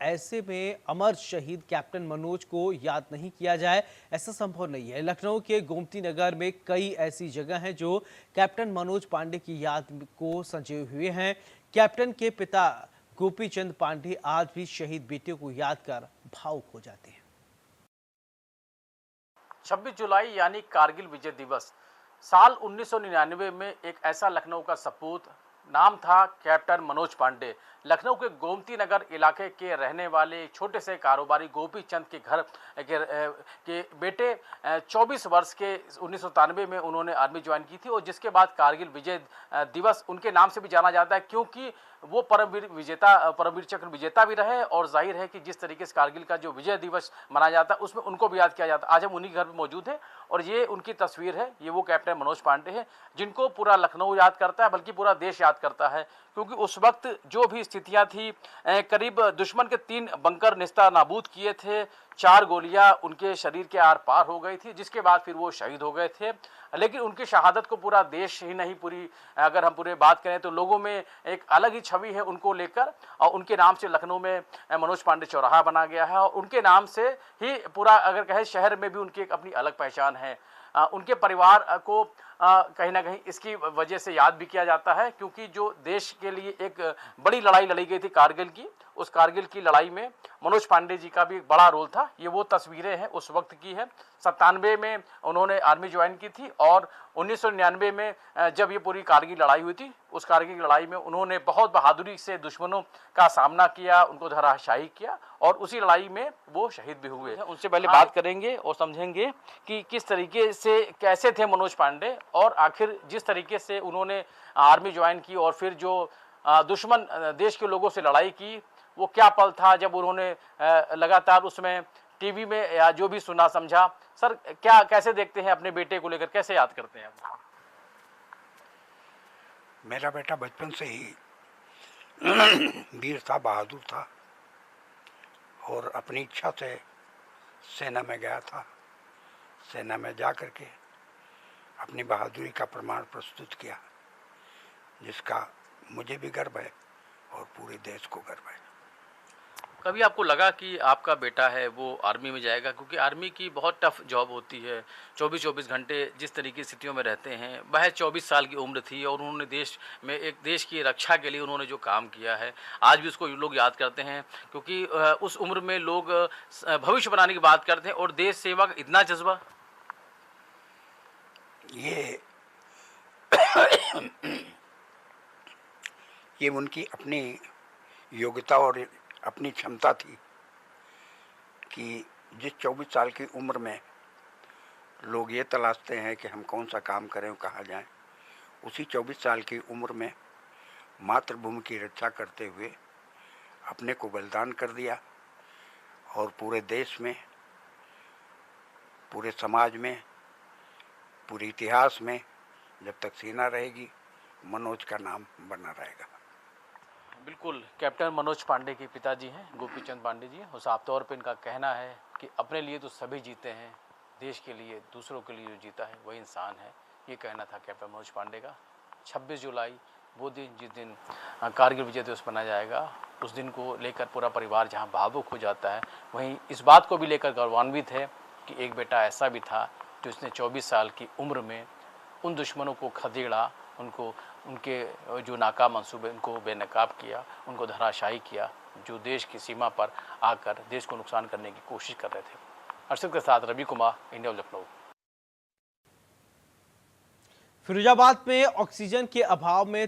ऐसे में अमर शहीद कैप्टन मनोज को याद नहीं किया जाए, ऐसा संभव नहीं है। लखनऊ के गोमती नगर में कई ऐसी जगह हैं जो कैप्टन मनोज पांडे की याद को संजोए हुए हैं। कैप्टन के पिता गोपी चंद पांडे आज भी शहीद बेटे को याद कर भावुक हो जाते हैं। 26 जुलाई यानी कारगिल विजय दिवस साल 1999 में एक ऐसा लखनऊ का सपूत, नाम था कैप्टन मनोज पांडे। लखनऊ के गोमती नगर इलाके के रहने वाले छोटे से कारोबारी गोपी चंद के घर के बेटे 24 वर्ष के 1993 में उन्होंने आर्मी ज्वाइन की थी और जिसके बाद कारगिल विजय दिवस उनके नाम से भी जाना जाता है, क्योंकि वो परमवीर चक्र विजेता भी रहे और जाहिर है कि जिस तरीके से कारगिल का जो विजय दिवस मनाया जाता है उसमें उनको भी याद किया जाता है। आज हम उन्हीं घर में मौजूद हैं और ये उनकी तस्वीर है। ये वो कैप्टन मनोज पांडे हैं जिनको पूरा लखनऊ याद करता है, बल्कि पूरा देश याद करता है, क्योंकि उस वक्त जो भी स्थितियां थी, करीब दुश्मन के 3 बंकर निस्ता नाबूद किए थे, 4 गोलियां उनके शरीर के आर पार हो गई थी, जिसके बाद फिर वो शहीद हो गए थे। लेकिन उनकी शहादत को पूरा देश ही नहीं, पूरी अगर हम पूरे बात करें तो लोगों में एक अलग ही छवि है उनको लेकर, और उनके नाम से लखनऊ में मनोज पांडे चौराहा बना गया है और उनके नाम से ही पूरा अगर कहें शहर में भी उनकी एक अपनी अलग पहचान है। उनके परिवार को कहीं ना कहीं इसकी वजह से याद भी किया जाता है, क्योंकि जो देश के लिए एक बड़ी लड़ाई लड़ी गई थी कारगिल की, उस कारगिल की लड़ाई में मनोज पांडे जी का भी एक बड़ा रोल था। ये वो तस्वीरें हैं उस वक्त की है। 97 में उन्होंने आर्मी ज्वाइन की थी और 1999 में जब ये पूरी कारगिल लड़ाई हुई थी, उस कारगिल लड़ाई में उन्होंने बहुत बहादुरी से दुश्मनों का सामना किया, उनको धराशायी किया और उसी लड़ाई में वो शहीद भी हुए। उनसे पहले बात करेंगे और समझेंगे कि किस तरीके से कैसे थे मनोज पांडे और आखिर जिस तरीके से उन्होंने आर्मी ज्वाइन की और फिर जो दुश्मन देश के लोगों से लड़ाई की, वो क्या पल था जब उन्होंने लगातार उसमें टीवी में या जो भी सुना समझा। सर, क्या कैसे देखते हैं अपने बेटे को लेकर, कैसे याद करते हैं आप? मेरा बेटा बचपन से ही वीर था, बहादुर था और अपनी इच्छा से सेना में गया था। सेना में जा करके अपनी बहादुरी का प्रमाण प्रस्तुत किया, जिसका मुझे भी गर्व है और पूरे देश को गर्व है। कभी आपको लगा कि आपका बेटा है वो आर्मी में जाएगा? क्योंकि आर्मी की बहुत टफ जॉब होती है, 24-24 घंटे जिस तरीके की स्थितियों में रहते हैं। वह 24 साल की उम्र थी और उन्होंने देश में एक देश की रक्षा के लिए उन्होंने जो काम किया है, आज भी उसको लोग याद करते हैं, क्योंकि उस उम्र में लोग भविष्य बनाने की बात करते हैं और देश सेवा का इतना जज्बा। ये उनकी अपनी योग्यता और अपनी क्षमता थी कि जिस 24 साल की उम्र में लोग ये तलाशते हैं कि हम कौन सा काम करें और कहाँ जाएं, उसी 24 साल की उम्र में मातृभूमि की रक्षा करते हुए अपने को बलिदान कर दिया और पूरे देश में, पूरे समाज में, पूरे इतिहास में जब तक सेना रहेगी, मनोज का नाम बना रहेगा। बिल्कुल, कैप्टन मनोज पांडे के पिताजी हैं गोपी चंद पांडे जी, और साफ तौर पे इनका कहना है कि अपने लिए तो सभी जीते हैं, देश के लिए, दूसरों के लिए जो जीता है वही इंसान है। ये कहना था कैप्टन मनोज पांडे का। 26 जुलाई वो दिन जिस दिन कारगिल विजय दिवस मनाया जाएगा, उस दिन को लेकर पूरा परिवार जहाँ भावुक हो जाता है, वहीं इस बात को भी लेकर गौरवान्वित है कि एक बेटा ऐसा भी था जो इसने 24 साल की उम्र में उन दुश्मनों को खदेड़ा, उनको उनके जो नाकाम मंसूबे उनको बेनकाब किया, उनको धराशायी किया, जो देश की सीमा पर आकर देश को नुकसान करने की कोशिश कर रहे थे। अर्शद के साथ रवि कुमार, इंडिया लखनऊ। फिरोजाबाद में ऑक्सीजन के अभाव में